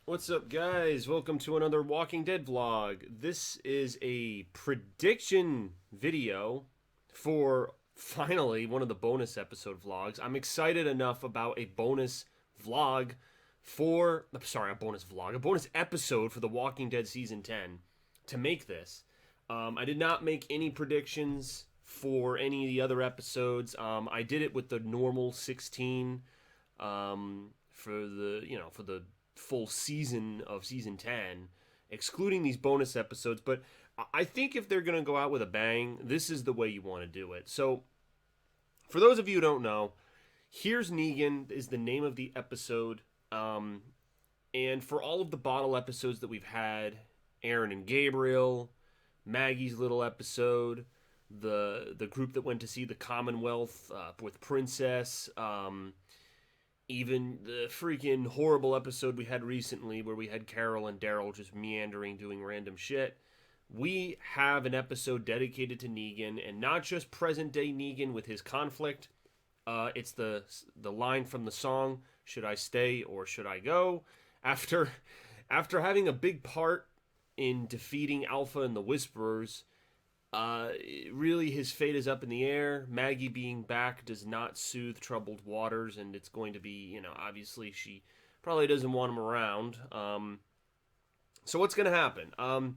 What's up, guys? Welcome to another Walking Dead vlog. This is a prediction video for finally one of the bonus episode vlogs. I'm excited enough about a bonus vlog a bonus episode for The Walking Dead Season 10 to make this. I did not make any predictions for any of the other episodes. I did it with the normal 16 for the full season of season 10, excluding these bonus episodes. But I think if they're going to go out with a bang, this is the way you want to do it. So, for those of you who don't know, Here's Negan is the name of the episode. And for all of the bottle episodes that we've had, Aaron and Gabriel, Maggie's little episode, the group that went to see the Commonwealth with Princess, even the freaking horrible episode we had recently where we had Carol and Daryl just meandering doing random shit. We have an episode dedicated to Negan, and not just present day Negan with his conflict. It's the line from the song "Should I Stay or Should I Go?" After having a big part in defeating Alpha and the Whisperers, really his fate is up in the air. Maggie being back does not soothe troubled waters, and it's going to be, obviously she probably doesn't want him around. So what's going to happen?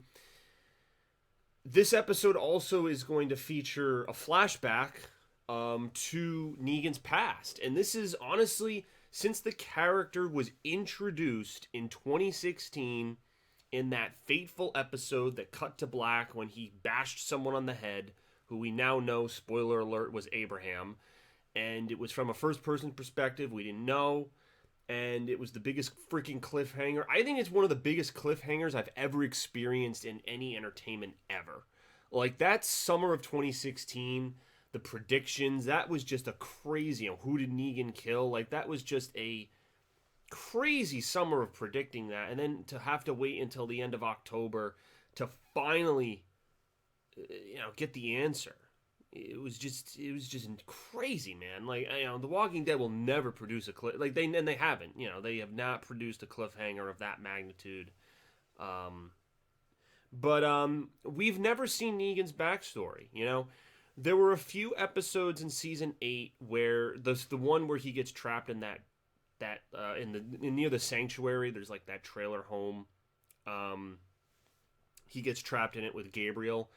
This episode also is going to feature a flashback to Negan's past. And this is honestly, since the character was introduced in 2016 in that fateful episode that cut to black when he bashed someone on the head, who we now know, spoiler alert, was Abraham. And it was from a first-person perspective. We didn't know. And it was the biggest freaking cliffhanger. I think it's one of the biggest cliffhangers I've ever experienced in any entertainment ever. Like, that summer of 2016, the predictions, that was just a crazy, who did Negan kill? Like, that was just a crazy summer of predicting that. And then to have to wait until the end of October to finally, get the answer. It was just crazy, man. Like, The Walking Dead will never produce a cliff, like they haven't, they have not produced a cliffhanger of that magnitude. But we've never seen Negan's backstory. There were a few episodes in season 8 where the one where he gets trapped in that near the sanctuary. There's like that trailer home. He gets trapped in it with Gabriel.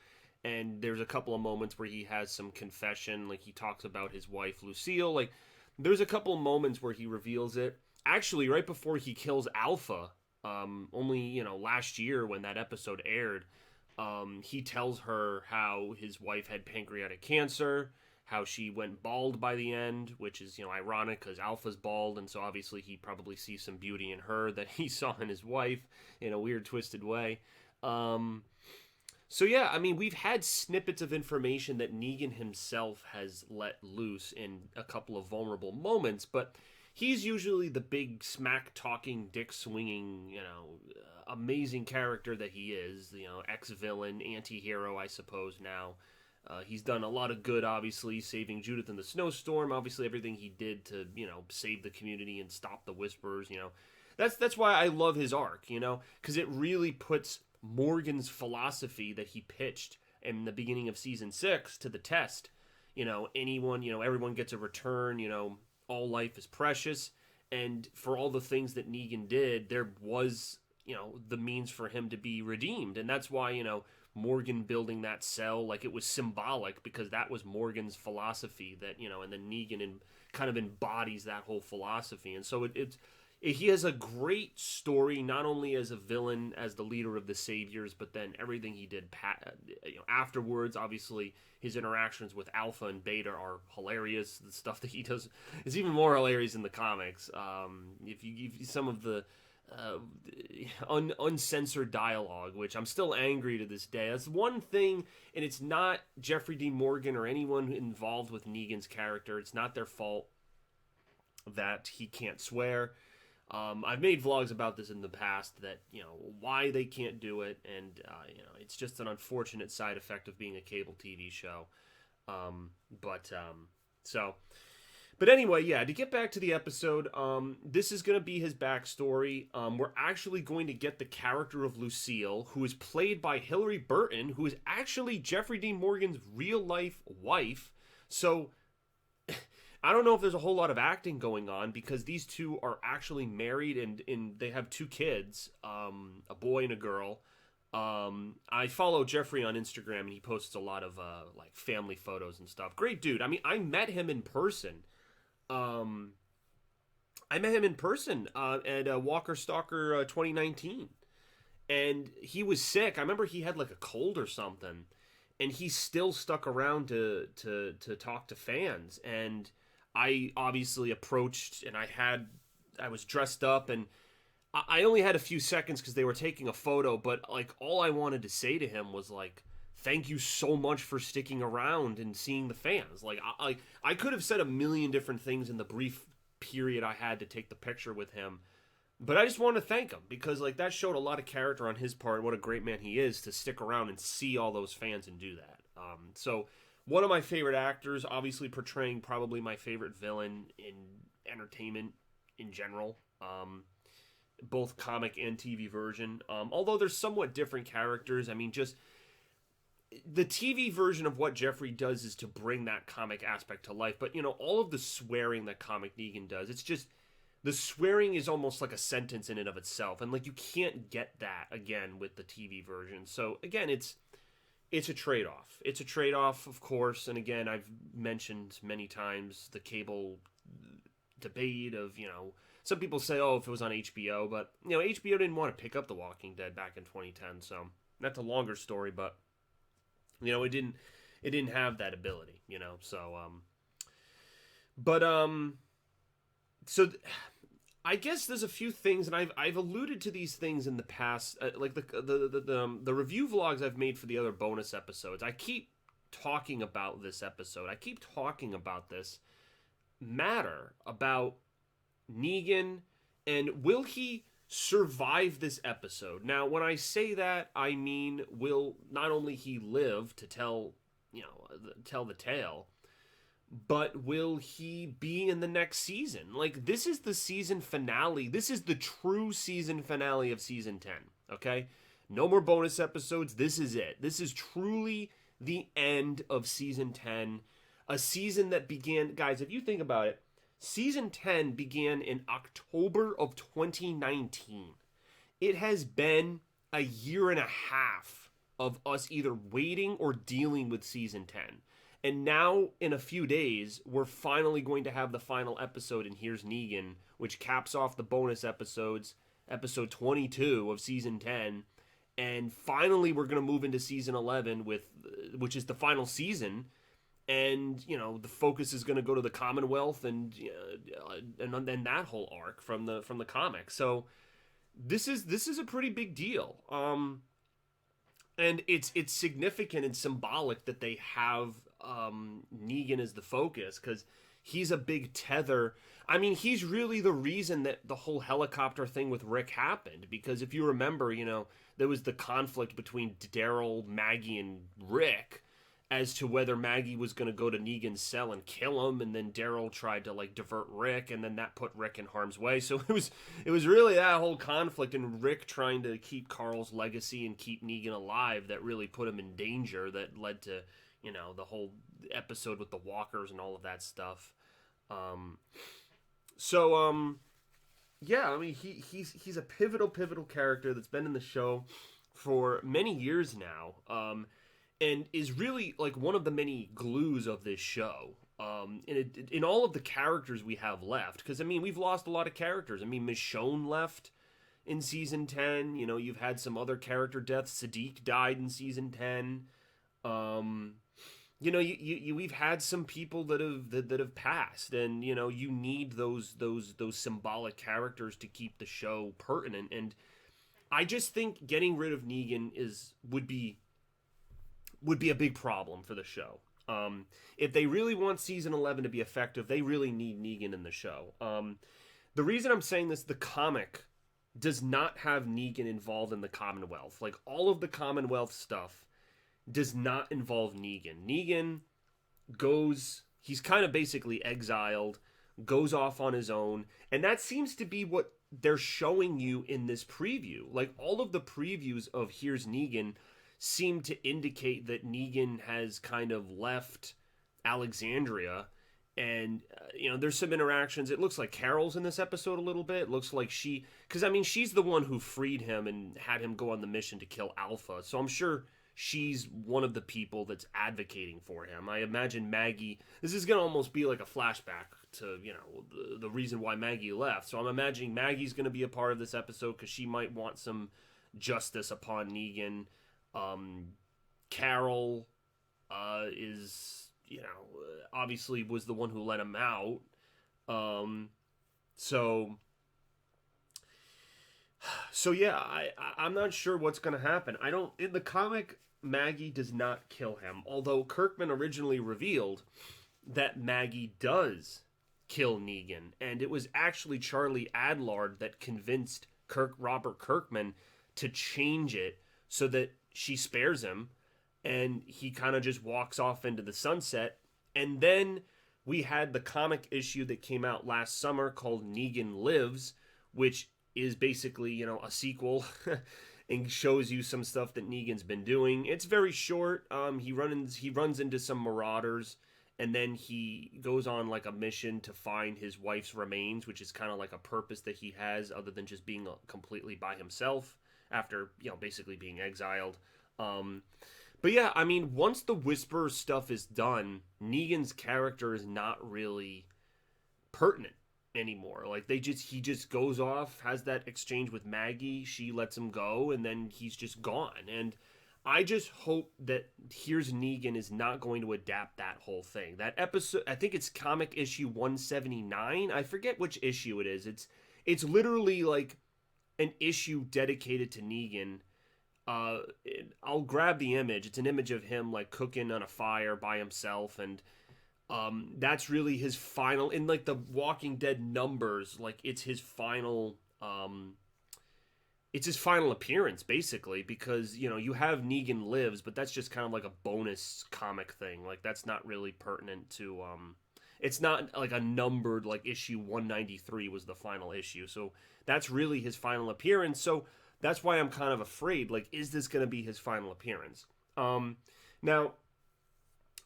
And there's a couple of moments where he has some confession, like he talks about his wife Lucille. Like, there's a couple of moments where he reveals it. Actually, right before he kills Alpha, only last year when that episode aired, he tells her how his wife had pancreatic cancer, how she went bald by the end, which is ironic because Alpha's bald, and so obviously he probably sees some beauty in her that he saw in his wife in a weird, twisted way. So yeah, we've had snippets of information that Negan himself has let loose in a couple of vulnerable moments, but he's usually the big smack-talking, dick-swinging, amazing character that he is, ex-villain, anti-hero, I suppose, now. He's done a lot of good, obviously, saving Judith in the snowstorm, obviously everything he did to, save the community and stop the Whisperers, That's why I love his arc, because it really puts Morgan's philosophy that he pitched in the beginning of season 6 to the test. Everyone gets a return, all life is precious, and for all the things that Negan did, there was, the means for him to be redeemed, and that's why, Morgan building that cell, like, it was symbolic, because that was Morgan's philosophy that, and then Negan kind of embodies that whole philosophy, and so he has a great story, not only as a villain, as the leader of the Saviors, but then everything he did afterwards. Obviously, his interactions with Alpha and Beta are hilarious. The stuff that he does is even more hilarious in the comics. If you some of the uncensored dialogue, which I'm still angry to this day. That's one thing, and it's not Jeffrey D. Morgan or anyone involved with Negan's character. It's not their fault that he can't swear. I've made vlogs about this in the past, that, why they can't do it, and, it's just an unfortunate side effect of being a cable TV show. But anyway, yeah, to get back to the episode, this is going to be his backstory. We're actually going to get the character of Lucille, who is played by Hilary Burton, who is actually Jeffrey Dean Morgan's real-life wife. So I don't know if there's a whole lot of acting going on, because these two are actually married and they have 2 kids, a boy and a girl. I follow Jeffrey on Instagram, and he posts a lot of like family photos and stuff. Great dude. I mean, I met him in person. At Walker Stalker 2019, and he was sick. I remember he had like a cold or something, and he still stuck around to talk to fans. And I obviously approached, and I was dressed up, and I only had a few seconds because they were taking a photo, but like all I wanted to say to him was like, thank you so much for sticking around and seeing the fans. Like I could have said a million different things in the brief period I had to take the picture with him, but I just wanted to thank him, because like that showed a lot of character on his part. What a great man he is to stick around and see all those fans and do that. So one of my favorite actors, obviously portraying probably my favorite villain in entertainment in general. Both comic and TV version. Although there's somewhat different characters. I mean, just the TV version of what Jeffrey does is to bring that comic aspect to life. But, you know, all of the swearing that comic Negan does, it's just, the swearing is almost like a sentence in and of itself. And, like, you can't get that, again, with the TV version. So, again, it's a trade-off. It's a trade-off, of course. And, again, I've mentioned many times the cable debate of, you know, some people say, oh, if it was on HBO, but, you know, HBO didn't want to pick up The Walking Dead back in 2010, so that's a longer story, but, you know, it didn't have that ability, you know, so, I guess there's a few things, and I've alluded to these things in the past, like the review vlogs I've made for the other bonus episodes. I keep talking about this episode. I keep talking about this matter about Negan, and will he survive this episode? Now, when I say that, I mean, will not only he live to tell the tale, but will he be in the next season? Like, this is the season finale. This is the true season finale of season 10, okay? No more bonus episodes. This is it. This is truly the end of season 10, a season that began, guys, if you think about it, Season 10 began in October of 2019. It has been a year and a half of us either waiting or dealing with Season 10. And now, in a few days, we're finally going to have the final episode in Here's Negan, which caps off the bonus episodes, episode 22 of Season 10. And finally, we're going to move into Season 11, which is the final season. And, you know, the focus is going to go to the Commonwealth and then that whole arc from the comic. So this is a pretty big deal. And it's significant and symbolic that they have Negan as the focus, because he's a big tether. I mean, he's really the reason that the whole helicopter thing with Rick happened, because if you remember, you know, there was the conflict between Daryl, Maggie, and Rick as to whether Maggie was going to go to Negan's cell and kill him, and then Daryl tried to like divert Rick, and then that put Rick in harm's way. So it was really that whole conflict, and Rick trying to keep Carl's legacy and keep Negan alive that really put him in danger, that led to, you know, the whole episode with the walkers and all of that stuff. Yeah, I mean, he's a pivotal character that's been in the show for many years now. And is really like one of the many glues of this show. In all of the characters we have left, because I mean, we've lost a lot of characters. I mean, Michonne left in season 10. You know, you've had some other character deaths. Sadiq died in season 10. You know, we've had some people that have passed, and you know, you need those symbolic characters to keep the show pertinent. And I just think getting rid of Negan would be a big problem for the show. If they really want season 11 to be effective, they really need Negan in the show. The reason I'm saying this, the comic does not have Negan involved in the Commonwealth. Like, all of the Commonwealth stuff does not involve Negan. Negan he's kind of basically exiled. goes off on his own, and that seems to be what they're showing you in this preview. Like, all of the previews of Here's Negan seem to indicate that Negan has kind of left Alexandria, and there's some interactions. It looks like Carol's in this episode a little bit. It looks like because I mean, she's the one who freed him and had him go on the mission to kill Alpha, so I'm sure she's one of the people that's advocating for him. I imagine Maggie, this is going to almost be like a flashback to, the reason why Maggie left. So I'm imagining Maggie's going to be a part of this episode because she might want some justice upon Negan. Carol is, obviously was the one who let him out. So yeah, I'm not sure what's going to happen. In the comic, Maggie does not kill him, although Kirkman originally revealed that Maggie does kill Negan, and it was actually Charlie Adlard that convinced Robert Kirkman to change it so that she spares him, and he kind of just walks off into the sunset. And then we had the comic issue that came out last summer called Negan Lives, which is basically, a sequel and shows you some stuff that Negan's been doing. It's very short. He runs into some marauders, and then he goes on like a mission to find his wife's remains, which is kind of like a purpose that he has other than just being completely by himself after, basically being exiled. But yeah, I mean, once the Whisperer stuff is done, Negan's character is not really pertinent anymore. Like, he just goes off, has that exchange with Maggie, she lets him go, and then he's just gone. And I just hope that Here's Negan is not going to adapt that whole thing. That episode, I think it's comic issue 179. I forget which issue it is. It's literally like an issue dedicated to Negan. I'll grab the image. It's an image of him like cooking on a fire by himself, and that's really his final, in like the Walking Dead numbers, like it's his final appearance, basically, because you have Negan Lives, but that's just kind of like a bonus comic thing. Like, that's not really pertinent to it's not like a numbered, like issue 193 was the final issue, so that's really his final appearance. So that's why I'm kind of afraid, like, is this going to be his final appearance? Now,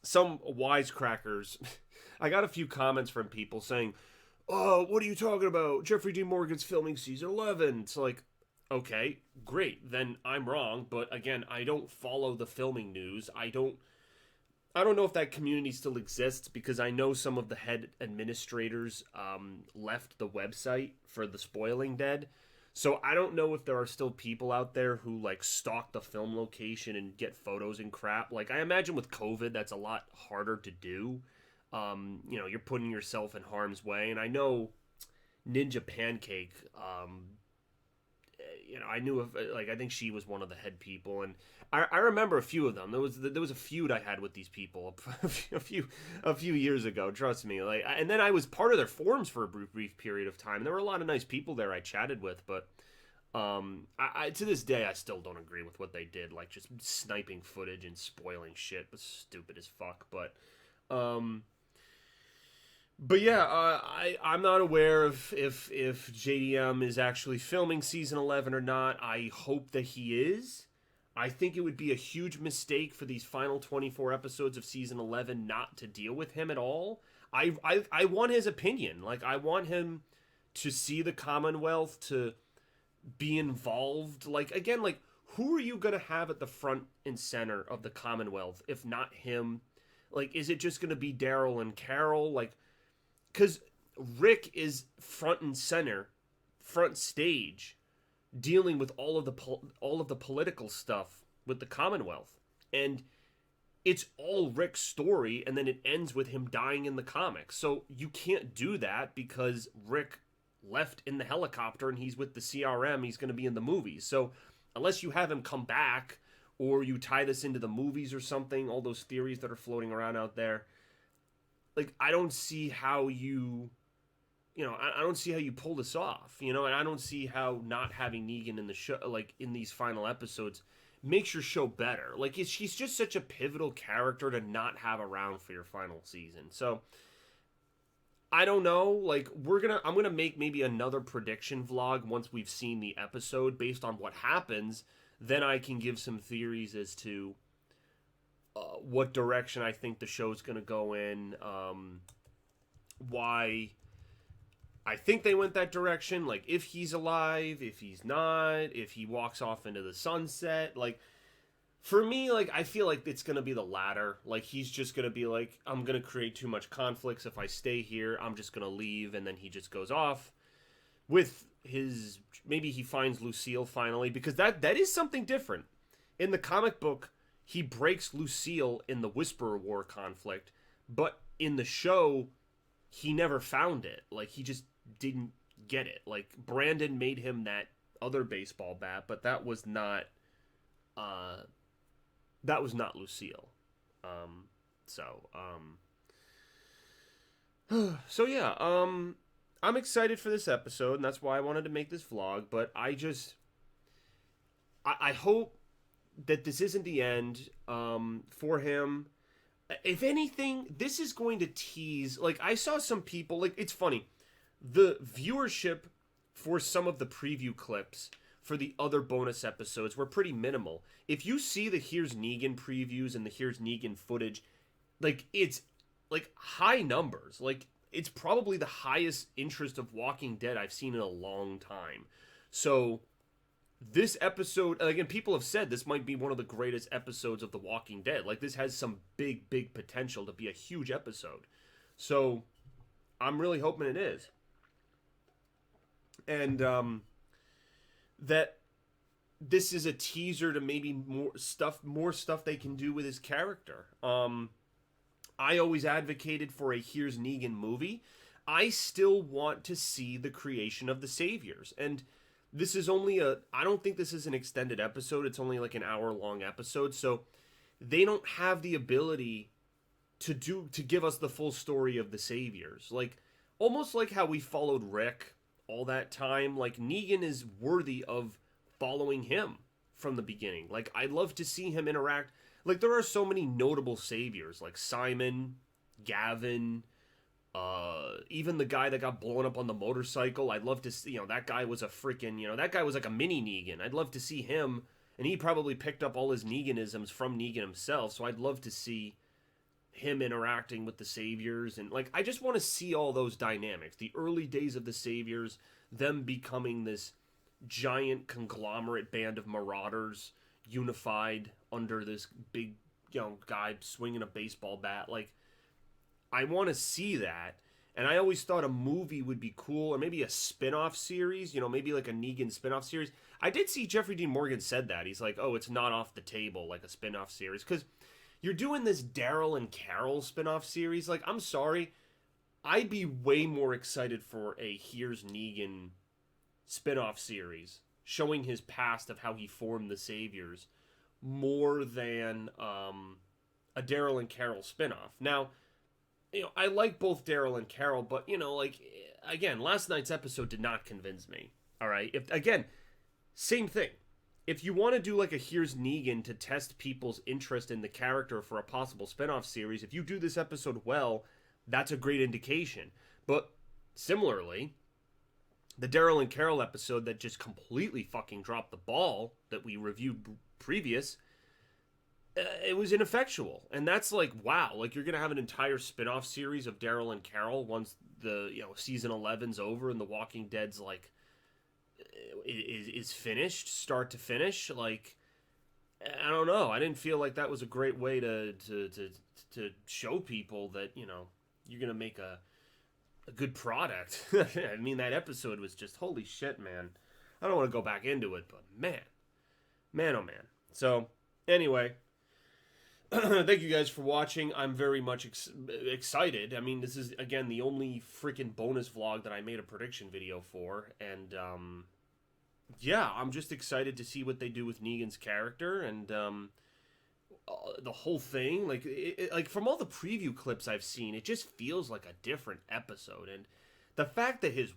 some wisecrackers, I got a few comments from people saying, oh, what are you talking about? Jeffrey D. Morgan's filming season 11. It's like, okay, great, then I'm wrong, but again, I don't follow the filming news. I don't know if that community still exists, because I know some of the head administrators left the website for the Spoiling Dead. So I don't know if there are still people out there who like stalk the film location and get photos and crap. Like, I imagine with COVID, that's a lot harder to do. You're putting yourself in harm's way. And I know Ninja Pancake, I knew of, like, I think she was one of the head people, and I remember a few of them. There was a feud I had with these people a few years ago. Trust me. Like, and then I was part of their forums for a brief period of time. There were a lot of nice people there I chatted with, but I to this day I still don't agree with what they did. Like, just sniping footage and spoiling shit was stupid as fuck. But yeah, I'm not aware if JDM is actually filming season 11 or not. I hope that he is. I think it would be a huge mistake for these final 24 episodes of season 11 not to deal with him at all. I want his opinion. Like, I want him to see the Commonwealth, to be involved. Like, again, like, who are you going to have at the front and center of the Commonwealth if not him? Like, is it just going to be Daryl and Carol? Like, because Rick is front and center, front stage, dealing with all of the political stuff with the Commonwealth, and it's all Rick's story, and then it ends with him dying in the comics. So you can't do that because Rick left in the helicopter and he's with the CRM. He's going to be in the movies. So unless you have him come back, or you tie this into the movies or something, all those theories that are floating around out there, like, I don't see how I don't see how you pull this off, and I don't see how not having Negan in the show, like, in these final episodes, makes your show better. Like, he's just such a pivotal character to not have around for your final season. So I don't know. Like, I'm gonna make maybe another prediction vlog once we've seen the episode based on what happens. Then I can give some theories as to what direction I think the show's gonna go in. Why I think they went that direction. Like, if he's alive, if he's not, if he walks off into the sunset. Like, for me, like, I feel like it's going to be the latter. Like, he's just going to be like, I'm going to create too much conflicts if I stay here. I'm just going to leave. And then he just goes off with his... Maybe he finds Lucille finally. Because that is something different. In the comic book, he breaks Lucille in the Whisperer War conflict. But in the show, he never found it. Like, he just didn't get it. Like, Brandon made him that other baseball bat. But that was not... that was not Lucille. So yeah, I'm excited for this episode, and that's why I wanted to make this vlog, but I hope that this isn't the end, for him. If anything, this is going to tease, like, I saw some people, like, it's funny, the viewership for some of the preview clips for the other bonus episodes were pretty minimal. If you see the Here's Negan previews and the Here's Negan footage, like, it's, like, high numbers. Like, it's probably the highest interest of Walking Dead I've seen in a long time. So, this episode, again, people have said this might be one of the greatest episodes of The Walking Dead. Like, this has some big, big potential to be a huge episode. So, I'm really hoping it is. And, that this is a teaser to maybe more stuff they can do with his character. I always advocated for a Here's Negan movie. I still want to see the creation of the Saviors. And this is only I don't think this is an extended episode. It's only like an hour-long episode. So they don't have the ability to give us the full story of the Saviors. Like, almost like how we followed Rick all that time. Like, Negan is worthy of following him from the beginning. Like, I'd love to see him interact. Like, there are so many notable saviors, like Simon, Gavin, even the guy that got blown up on the motorcycle. I'd love to see, that guy was a freaking, that guy was like a mini Negan. I'd love to see him, and he probably picked up all his Neganisms from Negan himself, so I'd love to see him interacting with the Saviors. And, like, I just want to see all those dynamics. The early days of the Saviors, them becoming this giant conglomerate band of marauders unified under this big, guy swinging a baseball bat. Like, I want to see that. And I always thought a movie would be cool, or maybe a spin-off series, maybe like a Negan spin-off series. I did see Jeffrey Dean Morgan said that. He's like, oh, it's not off the table, like a spin-off series. Because you're doing this Daryl and Carol spin-off series. Like, I'm sorry, I'd be way more excited for a Here's Negan spin-off series showing his past of how he formed the Saviors more than a Daryl and Carol spin-off. Now, I like both Daryl and Carol, but, like, again, last night's episode did not convince me. All right? Again, same thing. If you want to do, like, a Here's Negan to test people's interest in the character for a possible spin-off series, if you do this episode well, that's a great indication. But similarly, the Daryl and Carol episode that just completely fucking dropped the ball that we reviewed previous, it was ineffectual. And that's like, wow, like, you're going to have an entire spin-off series of Daryl and Carol once the, season 11's over and The Walking Dead's, like, is finished, start to finish. Like, I don't know. I didn't feel like that was a great way to show people that, you're going to make a good product. I mean, that episode was just, holy shit, man. I don't want to go back into it, but man, oh man. So, anyway, thank you guys for watching. I'm very much excited. I mean, this is, again, the only freaking bonus vlog that I made a prediction video for, and, yeah, I'm just excited to see what they do with Negan's character, and, the whole thing, like, like, from all the preview clips I've seen, it just feels like a different episode. And the fact that his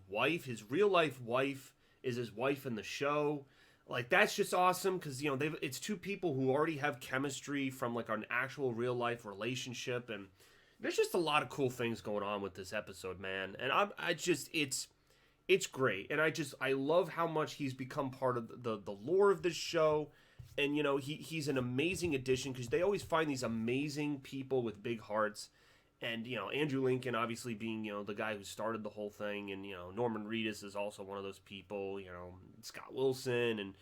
real life wife, is his wife in the show, like, that's just awesome. Because, it's two people who already have chemistry from, like, an actual real life relationship, and There's just a lot of cool things going on with this episode, man, and I just it's great, and I love how much he's become part of the lore of this show, and he's an amazing addition because they always find these amazing people with big hearts, and Andrew Lincoln obviously being the guy who started the whole thing, and Norman Reedus is also one of those people, Scott Wilson, and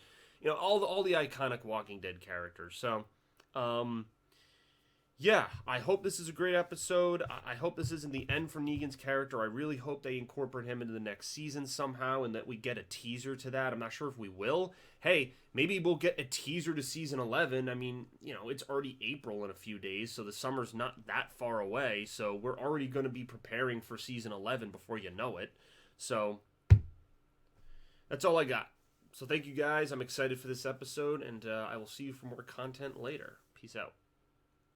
all the iconic Walking Dead characters. So, yeah, I hope this is a great episode. I hope this isn't the end for Negan's character. I really hope they incorporate him into the next season somehow and that we get a teaser to that. I'm not sure if we will. Hey, maybe we'll get a teaser to season 11. I mean, it's already April in a few days, so the summer's not that far away. So we're already going to be preparing for season 11 before you know it. So that's all I got. So thank you guys. I'm excited for this episode, and I will see you for more content later. Peace out.